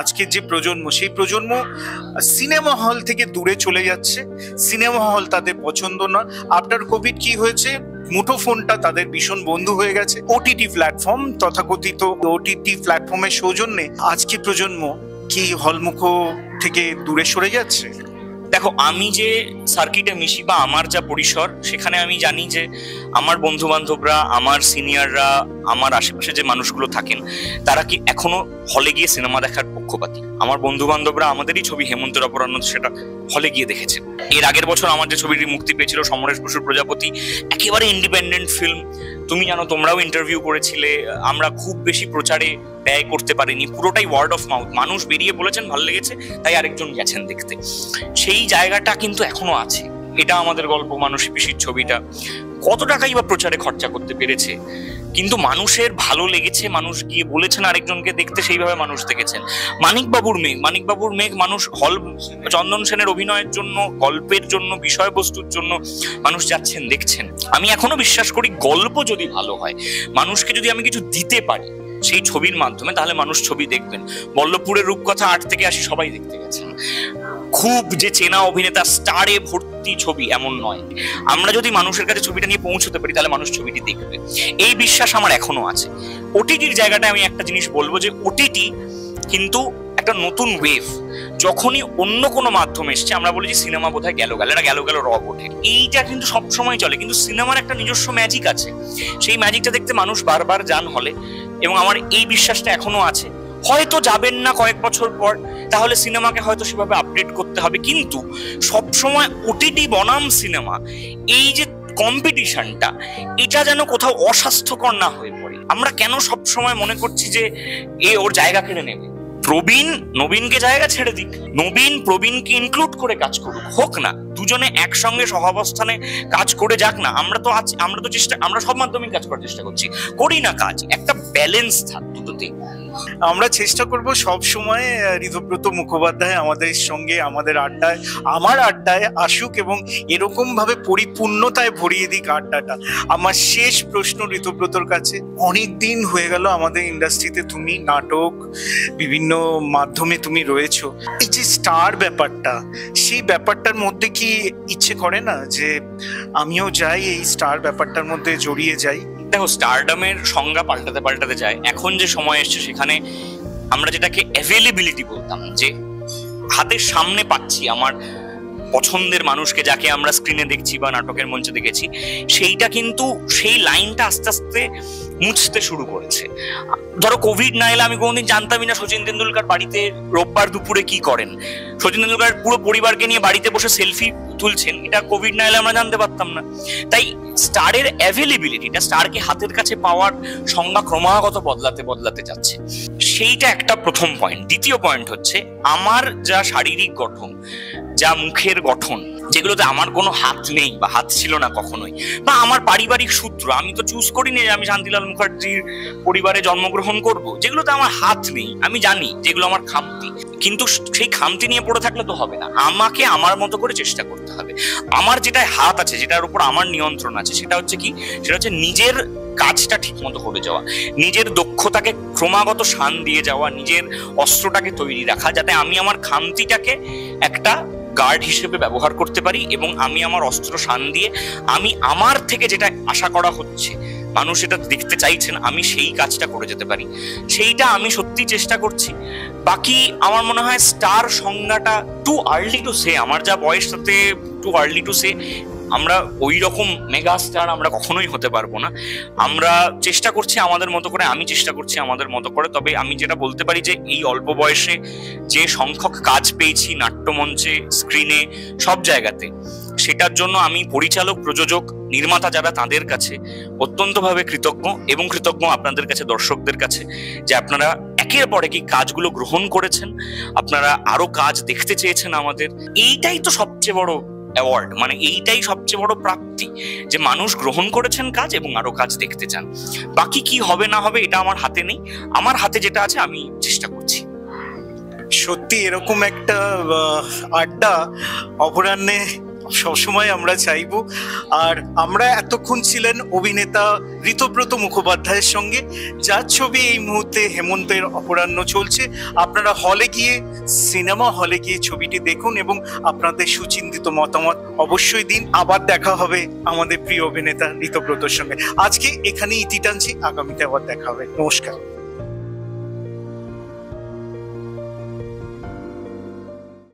আজকের যে প্রজন্ম, সেই প্রজন্ম সিনেমা হল থেকে দূরে চলে যাচ্ছে। সিনেমা হল তাদের পছন্দ না। আফটার কোভিড কি হয়েছে, মুঠোফোনটা তাদের ভীষণ বন্ধু হয়ে গেছে। ওটিটি প্ল্যাটফর্ম, তথাকথিত ওটিটি প্ল্যাটফর্মের সৌজন্যে আজকের প্রজন্ম কি হলমুখ থেকে দূরে সরে যাচ্ছে? দেখো, আমি যে সার্কিটে মিশি বা আমার যা পরিসর, সেখানে আমি জানি যে আমার বন্ধু বান্ধবরা, আমার সিনিয়ররা, আমার আশেপাশে যে মানুষগুলো থাকেন, তারা কি এখনো হলে গিয়ে সিনেমা দেখার পক্ষপাতী। আমার বন্ধু বান্ধবরা আমাদেরই ছবি হেমন্তের অপরাহ্ন সেটা হলে গিয়ে দেখেছে। এর আগের বছর আমার যে ছবিটি মুক্তি পেয়েছিল সমরেশ বসুর প্রজাপতি, একেবারে ইন্ডিপেন্ডেন্ট ফিল্ম। তুমি জানো, তোমরাও ইন্টারভিউ করেছিলে। আমরা খুব বেশি প্রচারে ব্যয় করতে পারিনি, পুরোটাই ওয়ার্ড অফ মাউথ। মানুষ বেরিয়ে বলেছেন ভালো লেগেছে, তাই আরেকজন গেছেন দেখতে। সেই জায়গাটা কিন্তু এখনো আছে। এটা আমাদের গল্প মানসী পিসির ছবিটা কত টাকাই বা প্রচারে খরচা করতে পেরেছে, কিন্তু মানুষের ভালো লেগেছে, মানুষ গিয়ে বলেছেন আরেকজনকে দেখতে, সেইভাবে মানুষ দেখেছেন। মানিকবাবুর মেঘ মানুষ হল, চন্দন সেনের অভিনয়ের জন্য, গল্পের জন্য, বিষয়বস্তুর জন্য মানুষ যাচ্ছেন দেখছেন। আমি এখনো বিশ্বাস করি গল্প যদি ভালো হয়, মানুষকে যদি আমি কিছু দিতে পারি সেই ছবির মাধ্যমে, তাহলে মানুষ ছবি দেখবেন। বল্লভপুরের রূপকথা 8 থেকে 80 সবাই দেখতে গেছেন। খুব যে চেনা অভিনেতা, স্টারে ভর্তি ছবি এমন নয়। আমরা যদি মানুষের কাছে ছবিটা নিয়ে পৌঁছতে পারি, তাহলে মানুষ ছবিটি দেখবে, এই বিশ্বাস আমার এখনো আছে। ওটিটির জায়গাটায় আমি একটা জিনিস বলবো, যে ওটিটি কিন্তু একটা নতুন ওয়েভ। যখনই অন্য কোনো মাধ্যম এসছে, আমরা বলি যে সিনেমা বোধহয় গেল রব ওঠে, এইটা কিন্তু সবসময় চলে। কিন্তু সিনেমার একটা নিজস্ব ম্যাজিক আছে, সেই ম্যাজিকটা দেখতে মানুষ বারবার যান হলে, এবং আমার এই বিশ্বাসটা এখনো আছে। হয়তো যাবেন না কয়েক বছর পর, তাহলে সিনেমাকে হয়তো সেভাবে আপডেট করতে হবে, কিন্তু সবসময় ওটিটি বনাম সিনেমা, এই যে কম্পিটিশনটা, এটা যেন কোথাও অস্বাস্থ্যকর না হয়ে পড়ে। আমরা কেন সবসময় মনে করছি যে ওর জায়গা কেড়ে নেবে? প্রবীণ নবীনকে জায়গা ছেড়ে দিক, নবীন প্রবীণকে ইনক্লুড করে কাজ করুক, হোক না, দুজনে একসঙ্গে সহাবস্থানে কাজ করে যাক না। আমরা সব মাধ্যমেই কাজ করার চেষ্টা করছি, করি না কাজ, একটা ব্যালেন্স থাক দুটোতেই। আমরা চেষ্টা করব সব সময় ঋতব্রত মুখোপাধ্যায় আমাদের সঙ্গে, আমার আড্ডায় আসুক এবং এরকম ভাবে পরিপূর্ণতায় ভরিয়ে দিক আড্ডাটা। আমার শেষ প্রশ্ন ঋতব্রতর কাছে, অনেক দিন হয়ে গেল আমাদের ইন্ডাস্ট্রিতে তুমি নাটক, বিভিন্ন মাধ্যমে তুমি রয়েছো, এই যে স্টার ব্যাপারটা, সেই ব্যাপারটার মধ্যে কি ইচ্ছে করে না যে আমিও যাই, এই স্টার ব্যাপারটার মধ্যে জড়িয়ে যাই? দেখো, স্টারডামের সংজ্ঞা পাল্টাতে যায়। এখন যে সময় এসছে, সেখানে আমরা যেটাকে অ্যাভেলেবিলিটি বলতাম, যে হাতের সামনে পাচ্ছি আমার পছন্দের মানুষকে, যাকে আমরা স্ক্রিনে দেখছি বা নাটকের মঞ্চে দেখেছি, সেইটা কিন্তু সেই লাইনটা আস্তে আস্তে মুছতে শুরু করেছে। ধরো, কোভিড না এলে আমি কোনোদিন জানতামই না সচিন তেন্ডুলকার বাড়িতে রোববার দুপুরে কি করেন। সচিন তেন্ডুলকার পুরো পরিবারকে নিয়ে বাড়িতে বসে সেলফি তুলছেন, এটা কোভিড না এলে আমরা জানতে পারতাম না। তাই স্টারের অ্যাভেলেবিলিটিটা, স্টারকে হাতের কাছে পাওয়ার সংজ্ঞা ক্রমাগত বদলাতে যাচ্ছে। সেইটা একটা প্রথম পয়েন্ট। দ্বিতীয় পয়েন্ট হচ্ছে, আমার যা শারীরিক গঠন, যা মুখের গঠন, যেগুলোতে আমার কোনো হাত নেই বা হাত ছিল না কখনোই, বা আমার পারিবারিক সূত্র, আমি তো চুজ করিনি যে আমি শান্তিলাল মুখার্জির পরিবারে জন্মগ্রহণ করব, যেগুলোতে আমার হাত নেই, আমি জানি যেগুলো আমার খামতি। কিন্তু সেই খামতি নিয়ে পড়ে থাকলে তো হবে না, আমাকে আমার মতো করে চেষ্টা করতে হবে। আমার যেটায় হাত আছে, যেটার উপর আমার নিয়ন্ত্রণ আছে, সেটা হচ্ছে কি, সেটা হচ্ছে নিজের কাজটা ঠিক মতো করে যাওয়া, নিজের দক্ষতাকে ক্রমাগত শান দিয়ে যাওয়া, নিজের অস্ত্রটাকে তৈরি রাখা, যাতে আমি আমার খামতিটাকে একটা গার্ড হিসেবে ব্যবহার করতে পারি, এবং আমি আমার অস্ত্র শান দিয়ে আমি আমার থেকে যেটা আশা করা হচ্ছে, মানুষ এটা দেখতে চাইছেন, আমি সেই কাজটা করে যেতে পারি। সেইটা আমি সত্যি চেষ্টা করছি। বাকি আমার মনে হয় স্টার সংজ্ঞাটা টু আর্লি টু সে, আমার যা বয়স তাতে টু আর্লি টু সে। আমরা ওই রকম মেগা স্টার আমরা কখনোই হতে পারবো না। আমরা চেষ্টা করছি আমাদের মতো করে, আমি চেষ্টা করছি আমাদের মতো করে। তবে আমি যেটা বলতে পারি, যে এই অল্প বয়সে যে সংখ্যক কাজ পেয়েছি নাট্যমঞ্চে, স্ক্রিনে, সব জায়গাতে, সেটার জন্য আমি পরিচালক, প্রযোজক, নির্মাতা যারা, তাদের কাছে অত্যন্তভাবে কৃতজ্ঞ, এবং কৃতজ্ঞ আপনাদের কাছে, দর্শকদের কাছে, যে আপনারা একের পর এক কাজগুলো গ্রহণ করেছেন, আপনারা আরো কাজ দেখতে চেয়েছেন আমাদের। এইটাই তো সবচেয়ে বড় অ্যাওয়ার্ড, মানে এইটাই সবচেয়ে বড় প্রাপ্তি, যে মানুষ গ্রহণ করেছেন কাজ এবং আরো কাজ দেখতে চান। বাকি কি হবে না হবে এটা আমার হাতে নেই, আমার হাতে যেটা আছে আমি চেষ্টা করছি। সত্যি এরকম একটা আড্ডা অপরাহ্নে সবসময় আমরা চাইবো। আর আমরা এতক্ষণ ছিলেন অভিনেতা ঋতব্রত মুখোপাধ্যায়ের সঙ্গে, যার ছবি এই মুহূর্তে হেমন্তের অপরাহ্ন চলছে। আপনারা হলে গিয়ে, সিনেমা হলে গিয়ে ছবিটি দেখুন এবং আপনাদের সুচিন্তিত মতামত অবশ্যই দিন। আবার দেখা হবে আমাদের প্রিয় অভিনেতা ঋতব্রতর সঙ্গে। আজকে এখানেই ইতি টানছি, আগামীতে আবার দেখা হবে। নমস্কার।